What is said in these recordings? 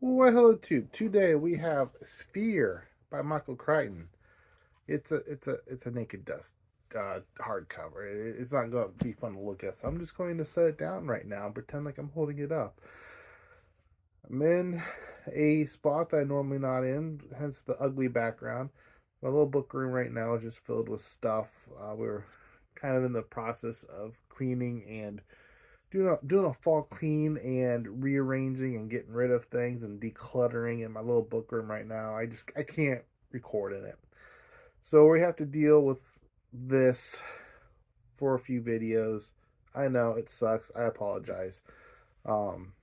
Well, hello tube. Today we have Sphere by Michael Crichton. It's a naked dust hardcover. It's not going to be fun to look at, so I'm just going to set it down right now and pretend like I'm holding it up. I'm in a spot that I normally not in, hence the ugly background. My little book room right now is just filled with stuff. We're kind of in the process of cleaning and doing a fall clean and rearranging and getting rid of things and decluttering in my little book room right now. I can't record in it. So we have to deal with this for a few videos. I know it sucks. I apologize. Um,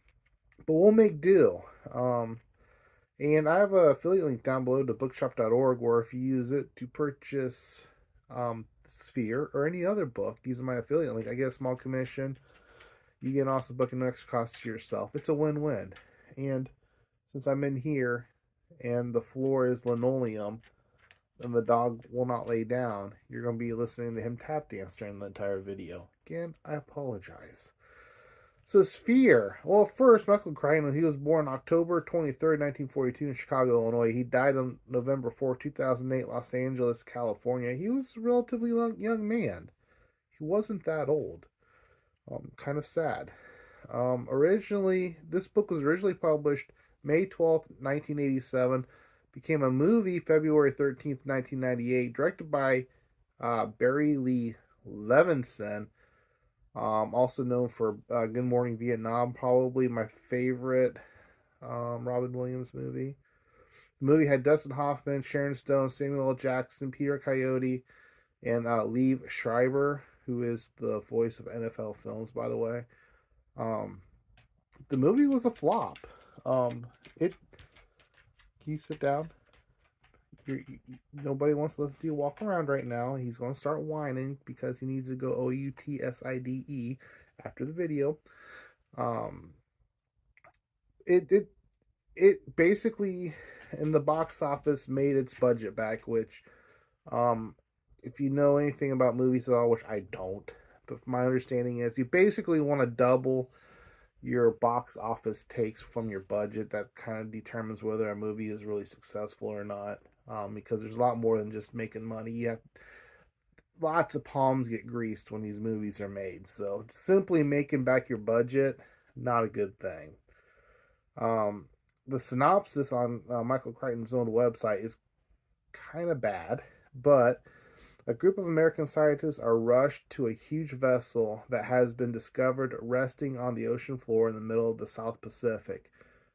but we'll make do. And I have a affiliate link down below to bookshop.org where if you use it to purchase Sphere or any other book using my affiliate link, I get a small commission. You can also book an extra cost to yourself. It's a win-win. And since I'm in here and the floor is linoleum and the dog will not lay down, you're going to be listening to him tap dance during the entire video. Again, I apologize. So Sphere. Well, first, Michael Crichton, he was born October 23rd, 1942 in Chicago, Illinois. He died on November 4th, 2008, Los Angeles, California. He was a relatively young man. He wasn't that old. Kind of sad. This book was originally published May 12th, 1987. Became a movie February 13th, 1998. Directed by Barry Lee Levinson, also known for Good Morning Vietnam, probably my favorite Robin Williams movie. The movie had Dustin Hoffman, Sharon Stone, Samuel L. Jackson, Peter Coyote, and Liev Schreiber, who is the voice of NFL films, by the way. Um, the movie was a flop. It. Can you sit down? Nobody wants to listen to you walk around right now. He's going to start whining because he needs to go OUTSIDE after the video. Um, it basically in the box office made its budget back, which, um, if you know anything about movies at all, which I don't, but my understanding is you basically want to double your box office takes from your budget. That kind of determines whether a movie is really successful or not. Because there's a lot more than just making money. You have lots of palms get greased when these movies are made. So simply making back your budget, not a good thing. Um, the synopsis on Michael Crichton's own website is kind of bad, but a group of American scientists are rushed to a huge vessel that has been discovered resting on the ocean floor in the middle of the South Pacific.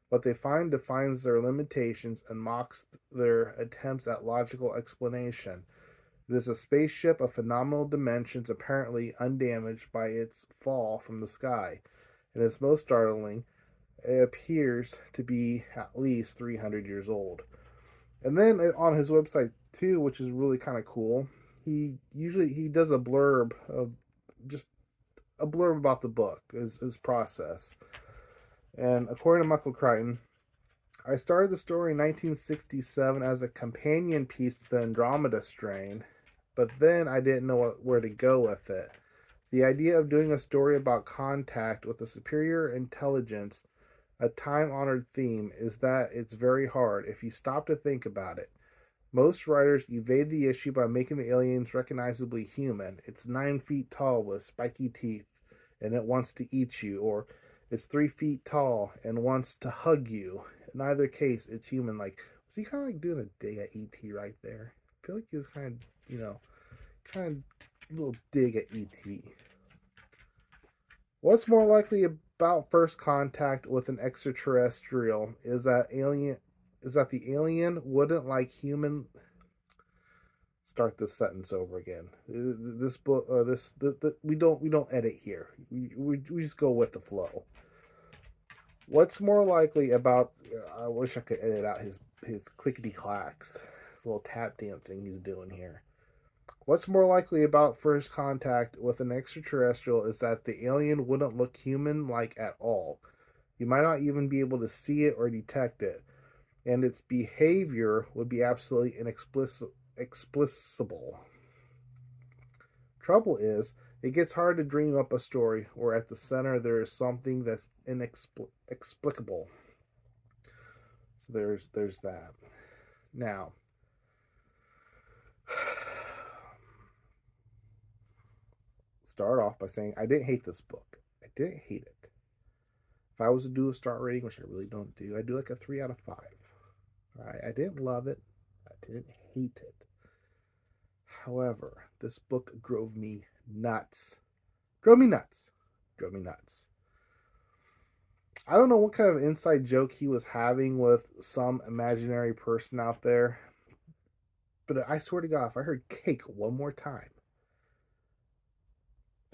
What they find defines their limitations and mocks their attempts at logical explanation. It is a spaceship of phenomenal dimensions, apparently undamaged by its fall from the sky. And its most startling, it appears to be at least 300 years old. And then on his website too, which is really kind of cool, he does a blurb of just a blurb about the book, his process. And according to Michael Crichton, I started the story in 1967 as a companion piece to the Andromeda strain, but then I didn't know where to go with it. The idea of doing a story about contact with a superior intelligence, a time honored theme, is that it's very hard if you stop to think about it. Most writers evade the issue by making the aliens recognizably human. It's 9 feet tall with spiky teeth and it wants to eat you, or it's 3 feet tall and wants to hug you. In either case, it's human. Like, was he kind of like doing a dig at ET right there? I feel like he was kind of, kind of little dig at ET. What's more likely about first contact with an extraterrestrial is that the alien wouldn't like human. Start this sentence over again. This book, we don't edit here. We just go with the flow. What's more likely about? I wish I could edit out his clickety clacks, his little tap dancing he's doing here. What's more likely about first contact with an extraterrestrial is that the alien wouldn't look human like at all. You might not even be able to see it or detect it, and its behavior would be absolutely inexplicable. Trouble is, it gets hard to dream up a story where at the center there is something that's inexplicable. So there's that. Now, start off by saying I didn't hate this book. I didn't hate it. If I was to do a star rating, which I really don't do, I do like a 3 out of 5. All right, I didn't love it. I didn't hate it. However, this book drove me nuts. Drove me nuts. Drove me nuts. I don't know what kind of inside joke he was having with some imaginary person out there, but I swear to God, if I heard cake one more time,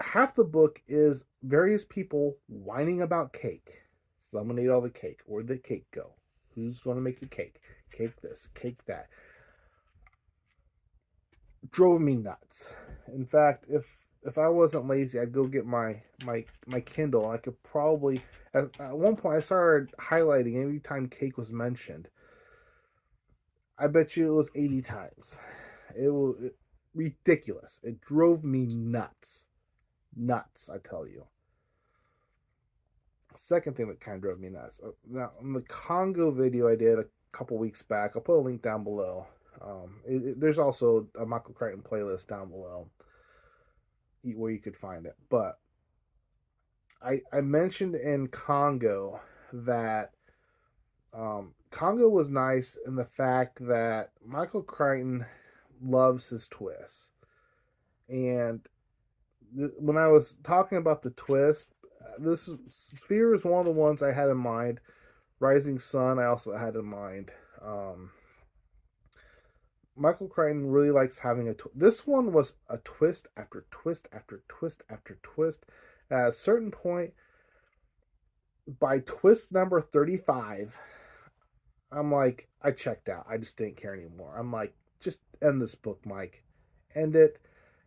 half the book is various people whining about cake. Someone ate all the cake. Where'd the cake go? Who's going to make the cake? Cake this, cake that. Drove me nuts. In fact, if I wasn't lazy, I'd go get my Kindle. And I could probably at one point I started highlighting every time cake was mentioned. I bet you it was 80 times. Ridiculous. It drove me nuts. Nuts, I tell you. Second thing that kind of drove me nuts. Now, in the Congo video I did a couple weeks back, I'll put a link down below. There's also a Michael Crichton playlist down below where you could find it. But I mentioned in Congo that Congo was nice in the fact that Michael Crichton loves his twists. And when I was talking about the twist, this Sphere is one of the ones I had in mind. Rising Sun, I also had in mind. Michael Crichton really likes having a twist. This one was a twist after twist after twist after twist. At a certain point, by twist number 35, I'm like, I checked out. I just didn't care anymore. I'm like, just end this book, Mike. End it.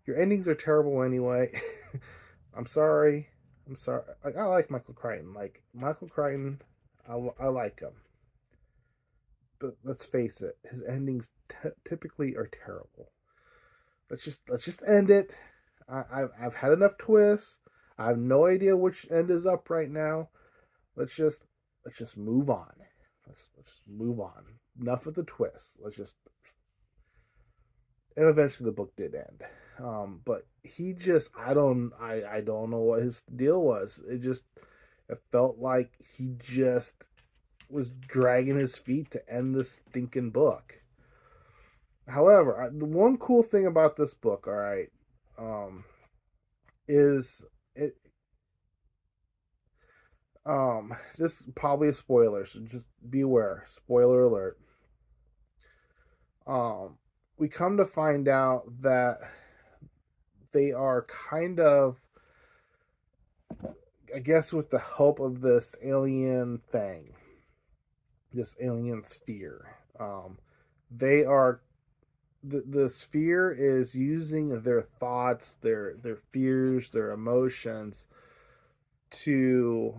Your endings are terrible anyway. I'm sorry. I'm sorry. Like, I like Michael Crichton. Like, Michael Crichton, I like him. But let's face it, his endings typically are terrible. Let's just end it. I've had enough twists. I have no idea which end is up right now. Let's just move on. Let's just move on. Enough of the twists. Let's just. And eventually the book did end. But he just I don't know what his deal was. It felt like he just was dragging his feet to end this stinking book. However, the one cool thing about this book, all right, is it. This is probably a spoiler, so just beware. Spoiler alert. We come to find out that they are kind of, I guess, with the help of this alien thing, this alien sphere. They are the sphere is using their thoughts, their fears, their emotions to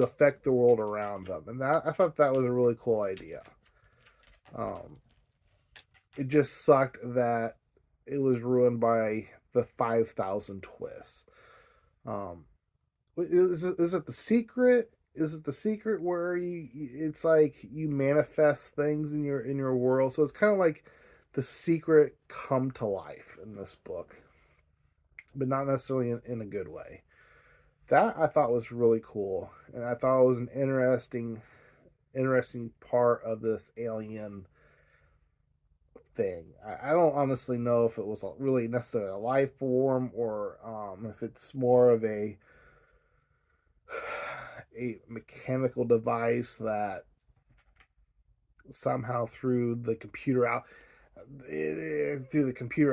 affect the world around them, and I thought that was a really cool idea. It just sucked that it was ruined by the 5,000 twists. Is it the secret? Is it the secret where it's like you manifest things in your world? So it's kind of like the secret come to life in this book, but not necessarily in a good way. That I thought was really cool, and I thought it was an interesting part of this alien thing. I don't honestly know if it was really necessarily a life form or if it's more of a mechanical device that somehow through the computer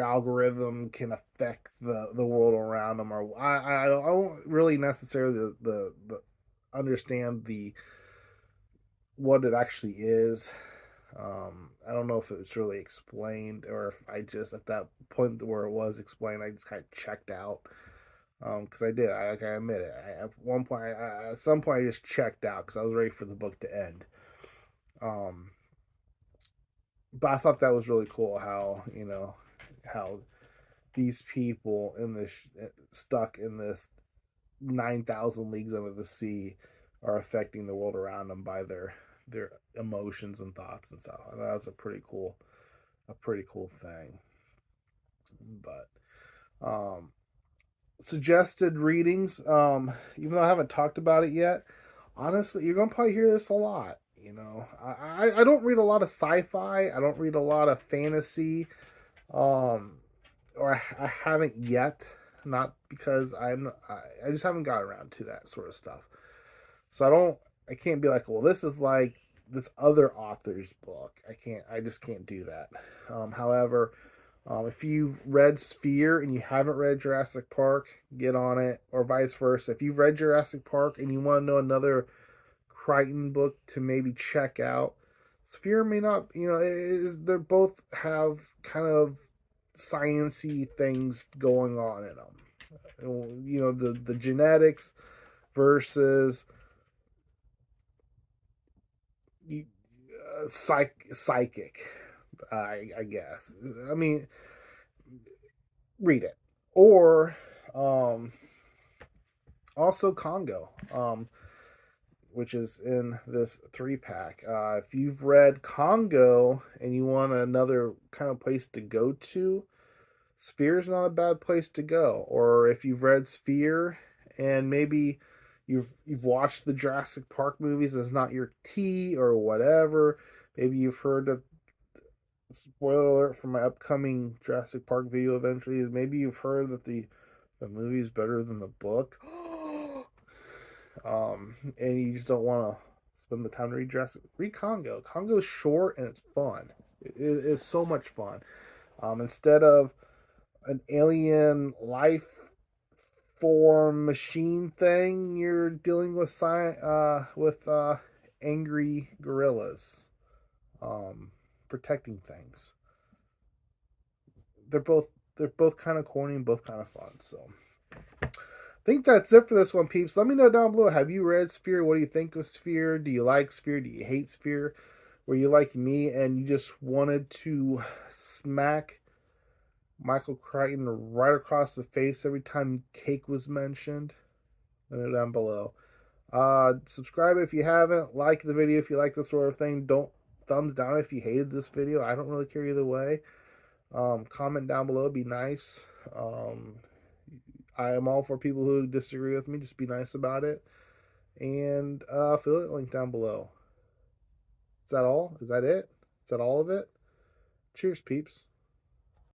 algorithm can affect the world around them, or I don't really necessarily the understand what it actually is. I don't know if it was really explained, or if I just at that point where it was explained, I just kind of checked out. Because I did, I admit it. At some point, I just checked out because I was ready for the book to end. But I thought that was really cool how these people in this stuck in this 9,000 leagues under the sea are affecting the world around them by their emotions and thoughts and stuff. And that's a pretty cool thing. But suggested readings, even though I haven't talked about it yet, honestly, you're gonna probably hear this a lot. You know, I don't read a lot of sci-fi. I don't read a lot of fantasy, um, or I haven't yet. Not because I just haven't got around to that sort of stuff. So I can't be like, well, this is like this other author's book. I just can't do that. However, if you've read Sphere and you haven't read Jurassic Park, get on it, or vice versa. If you've read Jurassic Park and you want to know another Crichton book to maybe check out, Sphere may not, they both have kind of sciency things going on in them. The genetics versus psychic, I guess. I mean, read it. Or also Congo, which is in this 3-pack. If you've read Congo and you want another kind of place to go to, Sphere's not a bad place to go. Or if you've read Sphere and maybe you've watched the Jurassic Park movies, it's not your tea or whatever. Maybe you've heard of, spoiler alert for my upcoming Jurassic Park video eventually, is maybe you've heard that the movie is better than the book. And you just don't want to spend the time to read Congo. Congo's short and it's fun. It is so much fun. Instead of an alien life form machine thing, you're dealing with angry gorillas, protecting things. They're both kind of corny and both kind of fun. So I think that's it for this one, peeps. Let me know down below. Have you read Sphere? What do you think of Sphere? Do you like Sphere? Do you hate Sphere? Were you like me and you just wanted to smack Michael Crichton right across the face every time cake was mentioned? Let me know down below. Subscribe if you haven't. Like the video if you like this sort of thing. Don't thumbs down if you hated this video. I don't really care either way. Comment down below. Be nice. I am all for people who disagree with me. Just be nice about it. And affiliate link down below. Is that all? Is that it? Is that all of it? Cheers, peeps.